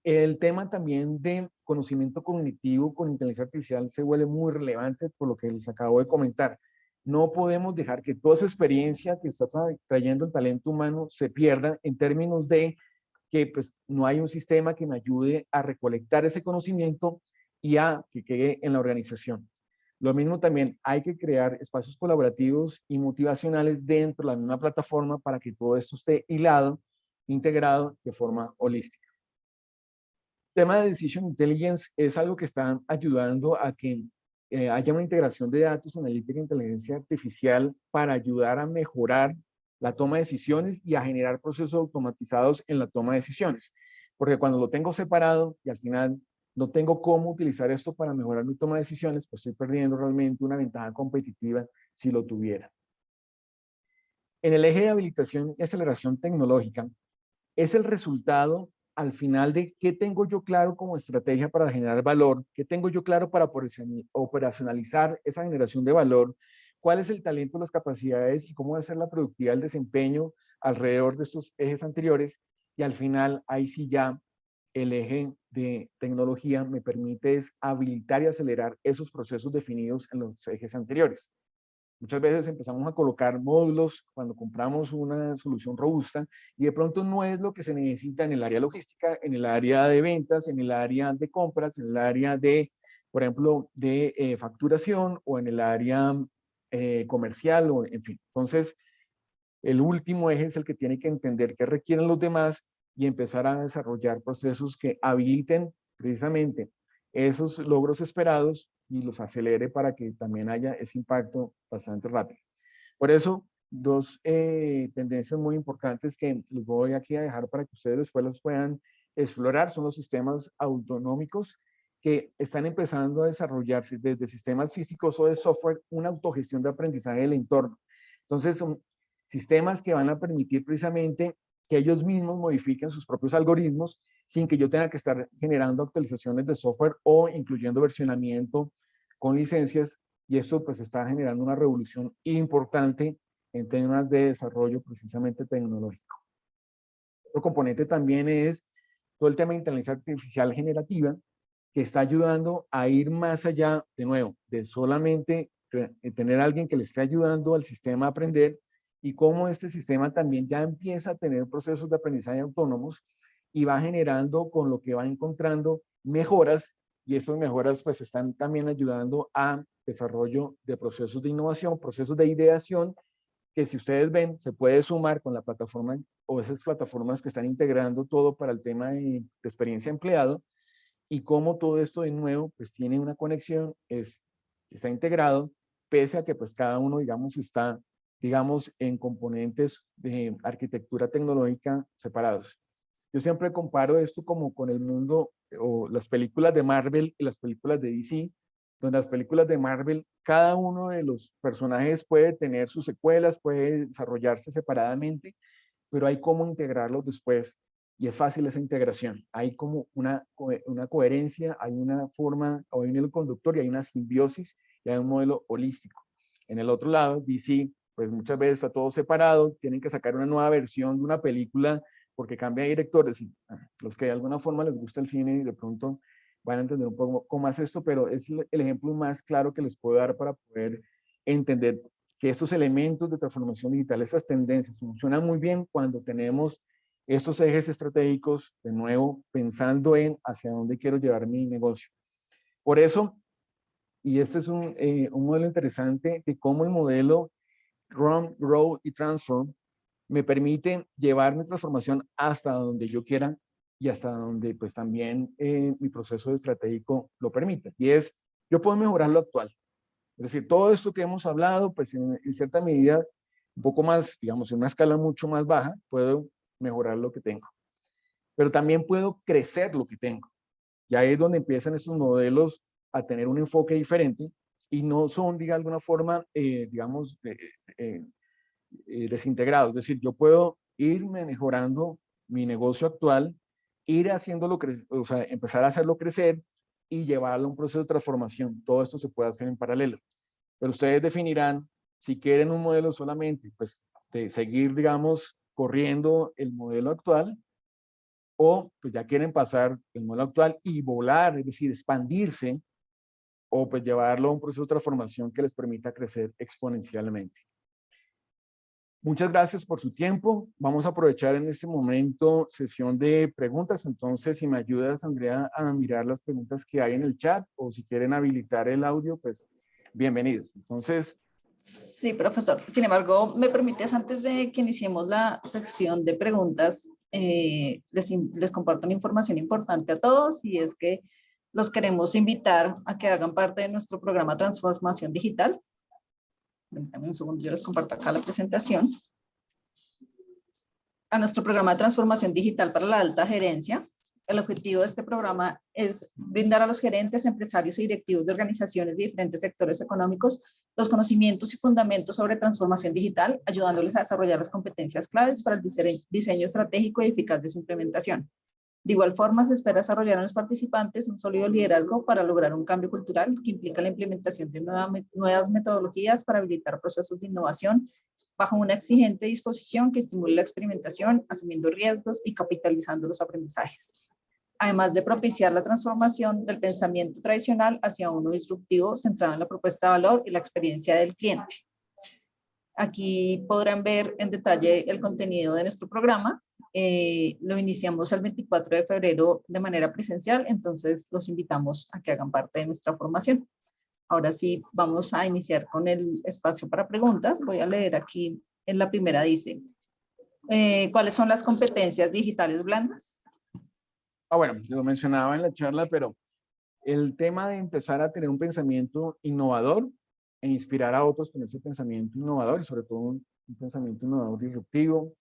B: El tema también de conocimiento cognitivo con inteligencia artificial se vuelve muy relevante por lo que les acabo de comentar. No podemos dejar que toda esa experiencia que está trayendo el talento humano se pierda en términos de que pues, no hay un sistema que me ayude a recolectar ese conocimiento y a que quede en la organización. Lo mismo también, hay que crear espacios colaborativos y motivacionales dentro de la misma plataforma para que todo esto esté hilado, integrado de forma holística. El tema de Decision Intelligence es algo que está ayudando a que haya una integración de datos, analítica e inteligencia artificial para ayudar a mejorar la toma de decisiones y a generar procesos automatizados en la toma de decisiones. Porque cuando lo tengo separado y al final no tengo cómo utilizar esto para mejorar mi toma de decisiones, pues estoy perdiendo realmente una ventaja competitiva si lo tuviera. En el eje de habilitación y aceleración tecnológica, es el resultado al final de qué tengo yo claro como estrategia para generar valor, qué tengo yo claro para operacionalizar esa generación de valor, cuál es el talento, las capacidades y cómo va a ser la productividad, el desempeño alrededor de estos ejes anteriores. Y al final, ahí sí ya el eje de tecnología me permite es habilitar y acelerar esos procesos definidos en los ejes anteriores. Muchas veces empezamos a colocar módulos cuando compramos una solución robusta y de pronto no es lo que se necesita en el área logística, en el área de ventas, en el área de compras, en el área de, por ejemplo, de facturación o en el área comercial, o en fin. Entonces, el último eje es el que tiene que entender qué requieren los demás y empezar a desarrollar procesos que habiliten precisamente esos logros esperados y los acelere para que también haya ese impacto bastante rápido. Por eso, dos tendencias muy importantes que les voy aquí a dejar para que ustedes después las puedan explorar son los sistemas autonómicos que están empezando a desarrollarse desde sistemas físicos o de software, una autogestión de aprendizaje del entorno. Entonces, son sistemas que van a permitir precisamente que ellos mismos modifiquen sus propios algoritmos sin que yo tenga que estar generando actualizaciones de software o incluyendo versionamiento con licencias. Y esto pues está generando una revolución importante en temas de desarrollo precisamente tecnológico. Otro componente también es todo el tema de inteligencia artificial generativa, que está ayudando a ir más allá, de nuevo, de solamente tener a alguien que le esté ayudando al sistema a aprender, y cómo este sistema también ya empieza a tener procesos de aprendizaje autónomos y va generando con lo que va encontrando mejoras, y estas mejoras pues están también ayudando a desarrollo de procesos de innovación, procesos de ideación, que si ustedes ven, se puede sumar con la plataforma o esas plataformas que están integrando todo para el tema de experiencia empleado, y cómo todo esto de nuevo pues tiene una conexión, está integrado, pese a que pues cada uno digamos está digamos en componentes de arquitectura tecnológica separados. Yo siempre comparo esto como con el mundo o las películas de Marvel y las películas de DC, donde las películas de Marvel, cada uno de los personajes puede tener sus secuelas, puede desarrollarse separadamente, pero hay cómo integrarlos después y es fácil esa integración. Hay como una coherencia, hay una forma, hay un hilo conductor y hay una simbiosis y hay un modelo holístico. En el otro lado, DC, pues muchas veces está todo separado, tienen que sacar una nueva versión de una película porque cambia de directores y los que de alguna forma les gusta el cine y de pronto van a entender un poco más esto, pero es el ejemplo más claro que les puedo dar para poder entender que estos elementos de transformación digital, estas tendencias, funcionan muy bien cuando tenemos estos ejes estratégicos, de nuevo, pensando en hacia dónde quiero llevar mi negocio. Por eso, y este es un modelo interesante de cómo el modelo Run, Grow y Transform me permite llevar mi transformación hasta donde yo quiera y hasta donde pues también mi proceso estratégico lo permite. Y es, yo puedo mejorar lo actual. Es decir, todo esto que hemos hablado, pues en cierta medida, un poco más, digamos, en una escala mucho más baja, puedo mejorar lo que tengo. Pero también puedo crecer lo que tengo. Y ahí es donde empiezan estos modelos a tener un enfoque diferente y no son, de alguna forma, digamos, desintegrados. Es decir, yo puedo irme mejorando mi negocio actual, ir haciéndolo crecer, o sea, empezar a hacerlo crecer y llevarlo a un proceso de transformación. Todo esto se puede hacer en paralelo. Pero ustedes definirán si quieren un modelo solamente, pues, de seguir, digamos, corriendo el modelo actual, o pues ya quieren pasar el modelo actual y volar, es decir, expandirse, o pues llevarlo a un proceso de transformación que les permita crecer exponencialmente. Muchas gracias por su tiempo. Vamos a aprovechar en este momento sesión de preguntas. Entonces, si me ayudas, Andrea, a mirar las preguntas que hay en el chat, o si quieren habilitar el audio, pues bienvenidos. Entonces.
A: Sí, profesor. Sin embargo, ¿me permites, antes de que iniciemos la sección de preguntas, les comparto una información importante a todos, y es que los queremos invitar a que hagan parte de nuestro programa Transformación Digital. Permítanme un segundo, yo les comparto acá la presentación. A nuestro programa de transformación digital para la alta gerencia. El objetivo de este programa es brindar a los gerentes, empresarios y directivos de organizaciones de diferentes sectores económicos los conocimientos y fundamentos sobre transformación digital, ayudándoles a desarrollar las competencias claves para el diseño estratégico y eficaz de su implementación. De igual forma, se espera desarrollar en los participantes un sólido liderazgo para lograr un cambio cultural que implica la implementación de nuevas metodologías para habilitar procesos de innovación bajo una exigente disposición que estimule la experimentación, asumiendo riesgos y capitalizando los aprendizajes, además de propiciar la transformación del pensamiento tradicional hacia uno disruptivo centrado en la propuesta de valor y la experiencia del cliente. Aquí podrán ver en detalle el contenido de nuestro programa. Lo iniciamos el 24 de febrero de manera presencial, entonces los invitamos a que hagan parte de nuestra formación. Ahora sí, vamos a iniciar con el espacio para preguntas. Voy a leer aquí, en la primera dice, ¿cuáles son las competencias digitales blandas?
B: Bueno, lo mencionaba en la charla, pero el tema de empezar a tener un pensamiento innovador e inspirar a otros con ese pensamiento innovador, y sobre todo un pensamiento innovador disruptivo,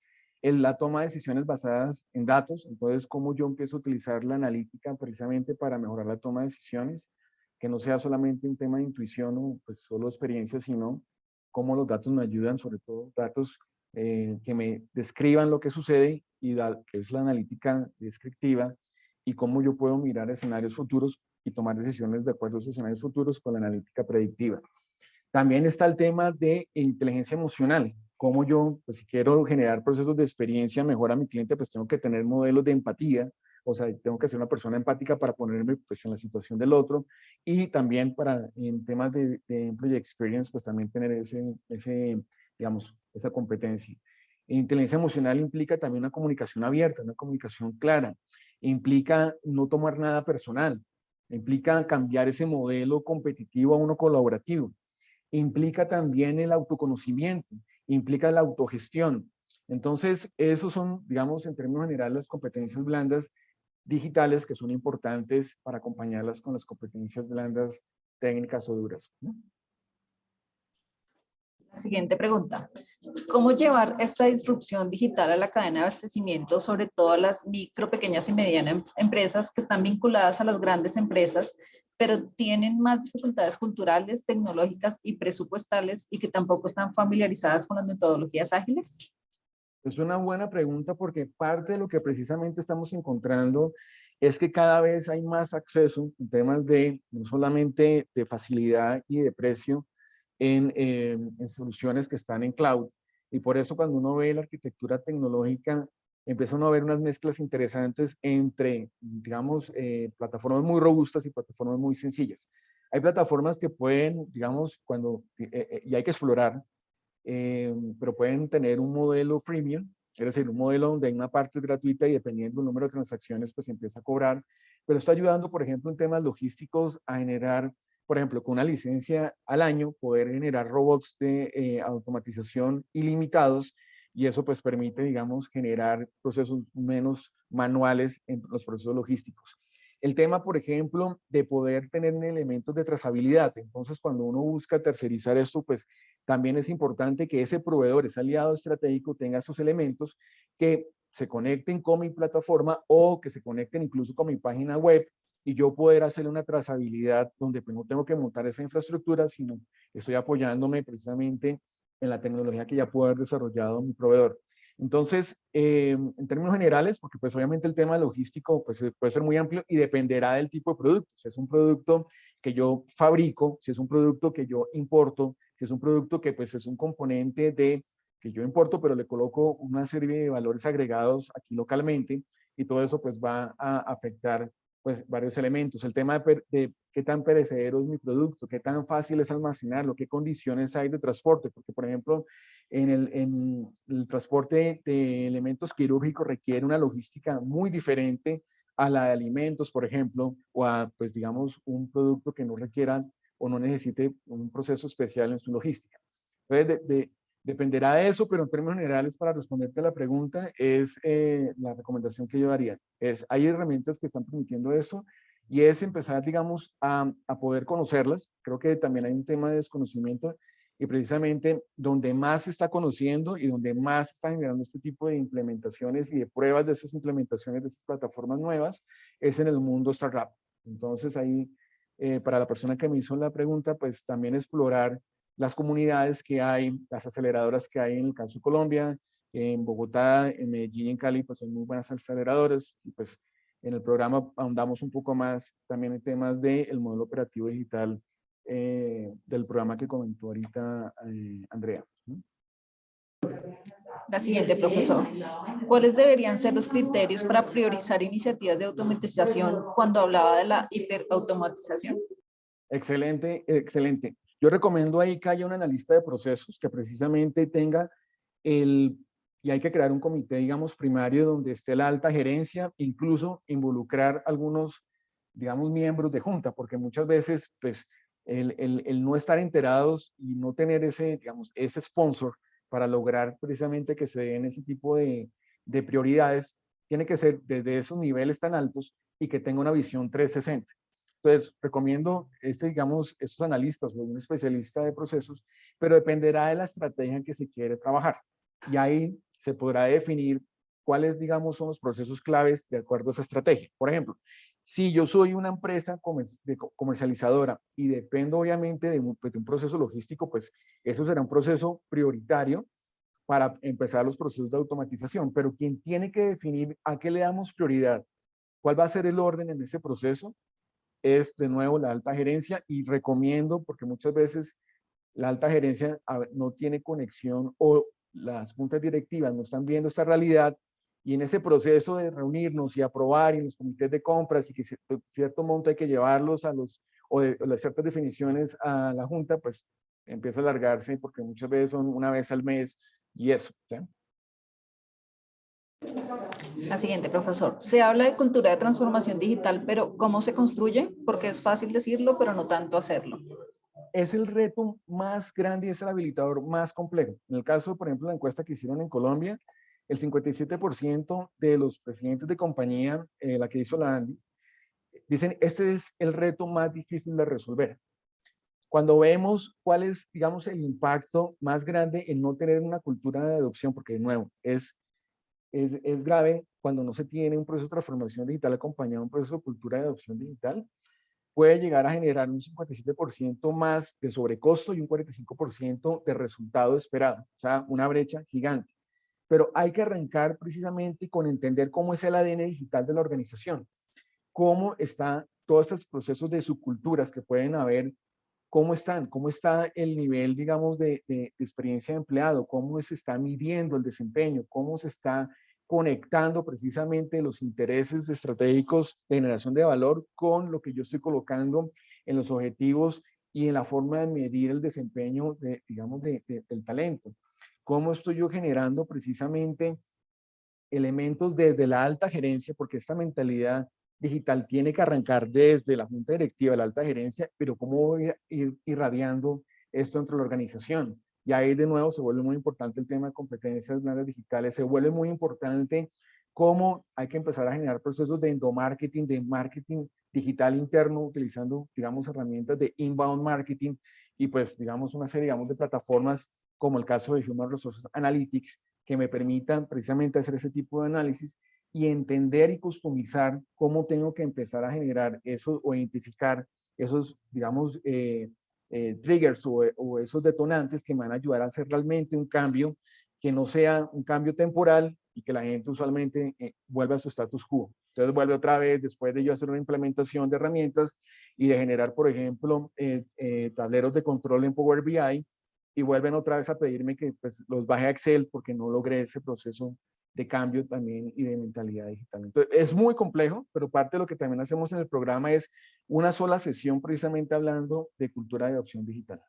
B: la toma de decisiones basadas en datos. Entonces, cómo yo empiezo a utilizar la analítica precisamente para mejorar la toma de decisiones, que no sea solamente un tema de intuición o pues solo experiencia, sino cómo los datos me ayudan, sobre todo datos que me describan lo que sucede, y que es la analítica descriptiva, y cómo yo puedo mirar escenarios futuros y tomar decisiones de acuerdo a esos escenarios futuros con la analítica predictiva. También está el tema de inteligencia emocional, cómo yo, pues si quiero generar procesos de experiencia mejor a mi cliente, pues tengo que tener modelos de empatía, o sea, tengo que ser una persona empática para ponerme pues en la situación del otro, y también para, en temas de employee experience, pues también tener digamos, esa competencia. Inteligencia emocional implica también una comunicación abierta, una comunicación clara, implica no tomar nada personal, implica cambiar ese modelo competitivo a uno colaborativo, implica también el autoconocimiento, implica la autogestión. Entonces, esos son, digamos, en términos generales, las competencias blandas digitales que son importantes para acompañarlas con las competencias blandas técnicas o duras, ¿no?
A: La siguiente pregunta. ¿Cómo llevar esta disrupción digital a la cadena de abastecimiento, sobre todo a las micro, pequeñas y medianas empresas que están vinculadas a las grandes empresas, pero tienen más dificultades culturales, tecnológicas y presupuestales y que tampoco están familiarizadas con las metodologías ágiles?
B: Es una buena pregunta porque parte de lo que precisamente estamos encontrando es que cada vez hay más acceso en temas de no solamente de facilidad y de precio en soluciones que están en cloud. Y por eso cuando uno ve la arquitectura tecnológica, empieza uno a ver unas mezclas interesantes entre, digamos, plataformas muy robustas y plataformas muy sencillas. Hay plataformas que pueden, digamos, y hay que explorar, pero pueden tener un modelo freemium, es decir, un modelo donde hay una parte gratuita y dependiendo del número de transacciones, pues se empieza a cobrar. Pero está ayudando, por ejemplo, en temas logísticos a generar, por ejemplo, con una licencia al año, poder generar robots de automatización ilimitados y eso pues permite, digamos, generar procesos menos manuales en los procesos logísticos. El tema, por ejemplo, de poder tener elementos de trazabilidad. Entonces, cuando uno busca tercerizar esto, pues también es importante que ese proveedor, ese aliado estratégico, tenga esos elementos que se conecten con mi plataforma o que se conecten incluso con mi página web y yo poder hacer una trazabilidad donde pues, no tengo que montar esa infraestructura, sino estoy apoyándome precisamente en la tecnología que ya pudo haber desarrollado mi proveedor. Entonces, en términos generales, porque pues obviamente el tema logístico pues, puede ser muy amplio y dependerá del tipo de producto. Si es un producto que yo fabrico, si es un producto que yo importo, si es un producto que pues es un componente que yo importo, pero le coloco una serie de valores agregados aquí localmente y todo eso pues va a afectar pues varios elementos. El tema de qué tan perecedero es mi producto, qué tan fácil es almacenarlo, qué condiciones hay de transporte, porque por ejemplo en el transporte de elementos quirúrgicos requiere una logística muy diferente a la de alimentos, por ejemplo, o a, pues digamos, un producto que no requiera o no necesite un proceso especial en su logística. Entonces, dependerá de eso, pero en términos generales, para responderte a la pregunta, es la recomendación que yo daría. Hay herramientas que están permitiendo eso y es empezar, digamos, a poder conocerlas. Creo que también hay un tema de desconocimiento y precisamente donde más se está conociendo y donde más se está generando este tipo de implementaciones y de pruebas de esas implementaciones de estas plataformas nuevas es en el mundo startup. Entonces ahí, para la persona que me hizo la pregunta, pues también explorar las comunidades que hay, las aceleradoras que hay en el caso de Colombia, en Bogotá, en Medellín y en Cali, pues hay muy buenas aceleradoras y pues en el programa ahondamos un poco más también en temas del modelo operativo digital del programa que comentó ahorita Andrea.
A: La siguiente, profesor. ¿Cuáles deberían ser los criterios para priorizar iniciativas de automatización cuando hablaba de la hiperautomatización?
B: Excelente, excelente. Yo recomiendo ahí que haya un analista de procesos que precisamente tenga y hay que crear un comité, digamos, primario donde esté la alta gerencia, incluso involucrar algunos, digamos, miembros de junta, porque muchas veces, pues, el no estar enterados y no tener ese, digamos, ese sponsor para lograr precisamente que se den ese tipo de prioridades, tiene que ser desde esos niveles tan altos y que tenga una visión 360. Entonces, recomiendo, digamos, estos analistas o un especialista de procesos, pero dependerá de la estrategia en que se quiere trabajar. Y ahí se podrá definir cuáles, digamos, son los procesos claves de acuerdo a esa estrategia. Por ejemplo, si yo soy una empresa comercializadora y dependo obviamente pues, de un proceso logístico, pues eso será un proceso prioritario para empezar los procesos de automatización. Pero quien tiene que definir a qué le damos prioridad, cuál va a ser el orden en ese proceso, es de nuevo la alta gerencia y recomiendo, porque muchas veces la alta gerencia no tiene conexión o las juntas directivas no están viendo esta realidad, y en ese proceso de reunirnos y aprobar y en los comités de compras y que cierto monto hay que llevarlos a los, o las ciertas definiciones a la junta, pues empieza a alargarse porque muchas veces son una vez al mes y eso. ¿Sí?
A: La siguiente, profesor. Se habla de cultura de transformación digital, pero ¿cómo se construye? Porque es fácil decirlo, pero no tanto hacerlo.
B: Es el reto más grande y es el habilitador más complejo. En el caso, por ejemplo, la encuesta que hicieron en Colombia, el 57% de los presidentes de compañía, la que hizo la Andy, dicen, este es el reto más difícil de resolver. Cuando vemos cuál es, digamos, el impacto más grande en no tener una cultura de adopción, porque de nuevo, es grave cuando no se tiene un proceso de transformación digital acompañado de un proceso de cultura de adopción digital, puede llegar a generar un 57% más de sobrecosto y un 45% de resultado esperado. O sea, una brecha gigante. Pero hay que arrancar precisamente con entender cómo es el ADN digital de la organización, cómo están todos estos procesos de subculturas que pueden haber, cómo está el nivel, digamos, de experiencia de empleado, cómo se está midiendo el desempeño, cómo se está conectando precisamente los intereses estratégicos de generación de valor con lo que yo estoy colocando en los objetivos y en la forma de medir el desempeño, digamos, del talento. Cómo estoy yo generando precisamente elementos desde la alta gerencia, porque esta mentalidad digital tiene que arrancar desde la junta directiva, la alta gerencia, pero cómo voy a ir irradiando esto dentro de la organización. Y ahí de nuevo se vuelve muy importante el tema de competencias blandas digitales, se vuelve muy importante cómo hay que empezar a generar procesos de endomarketing, de marketing digital interno, utilizando, digamos, herramientas de inbound marketing y pues, digamos, una serie, digamos, de plataformas como el caso de Human Resources Analytics, que me permitan precisamente hacer ese tipo de análisis y entender y customizar cómo tengo que empezar a generar eso o identificar esos, digamos, triggers o esos detonantes que me van a ayudar a hacer realmente un cambio que no sea un cambio temporal y que la gente usualmente vuelva a su status quo. Entonces vuelve otra vez, después de yo hacer una implementación de herramientas y de generar, por ejemplo, tableros de control en Power BI, y vuelven otra vez a pedirme que pues, los baje a Excel porque no logré ese proceso de cambio también y de mentalidad digital. Entonces, es muy complejo, pero parte de lo que también hacemos en el programa es una sola sesión precisamente hablando de cultura de adopción digital.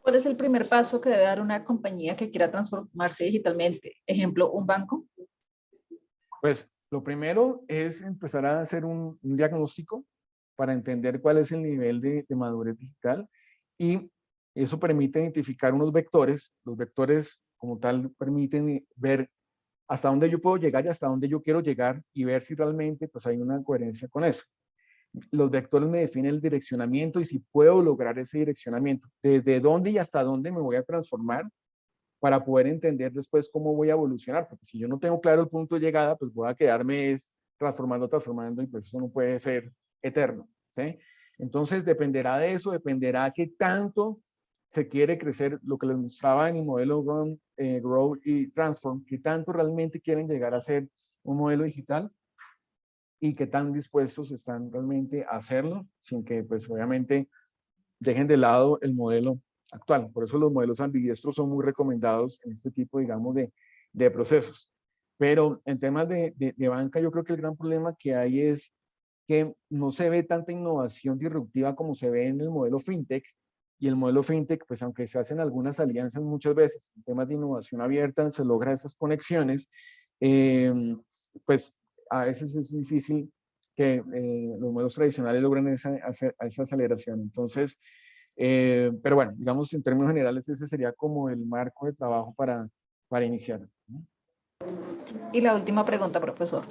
A: ¿Cuál es el primer paso que debe dar una compañía que quiera transformarse digitalmente? Ejemplo, un banco.
B: Pues lo primero es empezar a hacer un diagnóstico para entender cuál es el nivel de madurez digital y eso permite identificar unos vectores. Los vectores como tal permiten ver hasta dónde yo puedo llegar y hasta dónde yo quiero llegar y ver si realmente pues, hay una coherencia con eso. Los vectores me definen el direccionamiento y si puedo lograr ese direccionamiento, desde dónde y hasta dónde me voy a transformar para poder entender después cómo voy a evolucionar, porque si yo no tengo claro el punto de llegada, pues voy a quedarme transformando y pues eso no puede ser eterno, ¿sí? Entonces dependerá de eso, dependerá qué tanto se quiere crecer, lo que les mostraba en el modelo Run, Grow y Transform, qué tanto realmente quieren llegar a ser un modelo digital y qué tan dispuestos están realmente a hacerlo, sin que pues obviamente dejen de lado el modelo actual. Por eso los modelos ambidiestros son muy recomendados en este tipo, digamos, de procesos. Pero en temas de banca, yo creo que el gran problema que hay es que no se ve tanta innovación disruptiva como se ve en el modelo fintech. Y el modelo fintech, pues aunque se hacen algunas alianzas muchas veces en temas de innovación abierta, se logra esas conexiones, pues a veces es difícil que los modelos tradicionales logren esa aceleración. Entonces, pero bueno, digamos en términos generales ese sería como el marco de trabajo para iniciar, ¿no?
A: Y la última pregunta, profesor.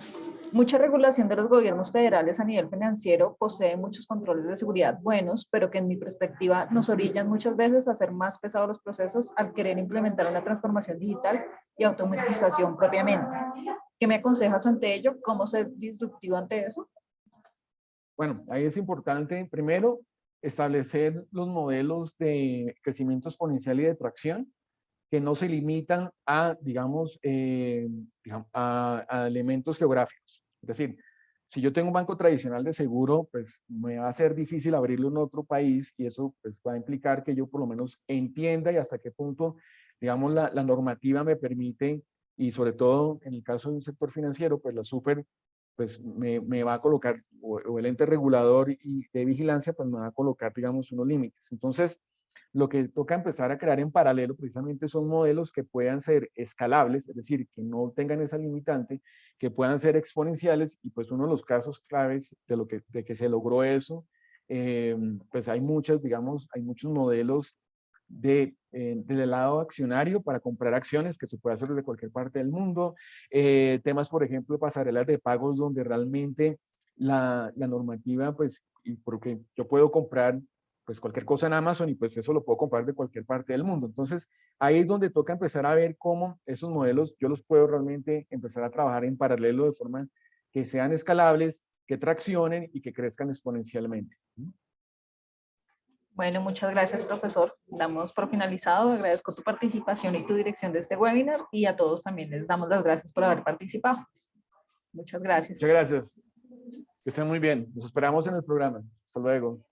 A: Mucha regulación de los gobiernos federales a nivel financiero posee muchos controles de seguridad buenos, pero que en mi perspectiva nos orillan muchas veces a hacer más pesados los procesos al querer implementar una transformación digital y automatización propiamente. ¿Qué me aconsejas ante ello? ¿Cómo ser disruptivo ante eso?
B: Bueno, ahí es importante, primero, establecer los modelos de crecimiento exponencial y de tracción que no se limitan a, digamos, a elementos geográficos. Es decir, si yo tengo un banco tradicional de seguro, pues me va a ser difícil abrirlo en otro país y eso pues, va a implicar que yo por lo menos entienda y hasta qué punto, digamos, la normativa me permite, y sobre todo en el caso de un sector financiero, pues la super pues me va a colocar, o el ente regulador y de vigilancia, pues me va a colocar, digamos, unos límites. Entonces, lo que toca empezar a crear en paralelo precisamente son modelos que puedan ser escalables, es decir, que no tengan esa limitante, que puedan ser exponenciales, y pues uno de los casos claves de que se logró eso, pues hay muchas, digamos, hay muchos modelos del lado accionario para comprar acciones que se puede hacer desde cualquier parte del mundo, temas, por ejemplo, de pasarelas de pagos donde realmente la normativa, pues, y porque yo puedo comprar pues cualquier cosa en Amazon y pues eso lo puedo comprar de cualquier parte del mundo. Entonces, ahí es donde toca empezar a ver cómo esos modelos yo los puedo realmente empezar a trabajar en paralelo de forma que sean escalables, que traccionen y que crezcan exponencialmente.
A: Bueno, muchas gracias, profesor. Damos por finalizado. Agradezco tu participación y tu dirección de este webinar y a todos también les damos las gracias por haber participado. Muchas gracias.
B: Muchas gracias. Que estén muy bien. Nos esperamos en el programa. Hasta luego.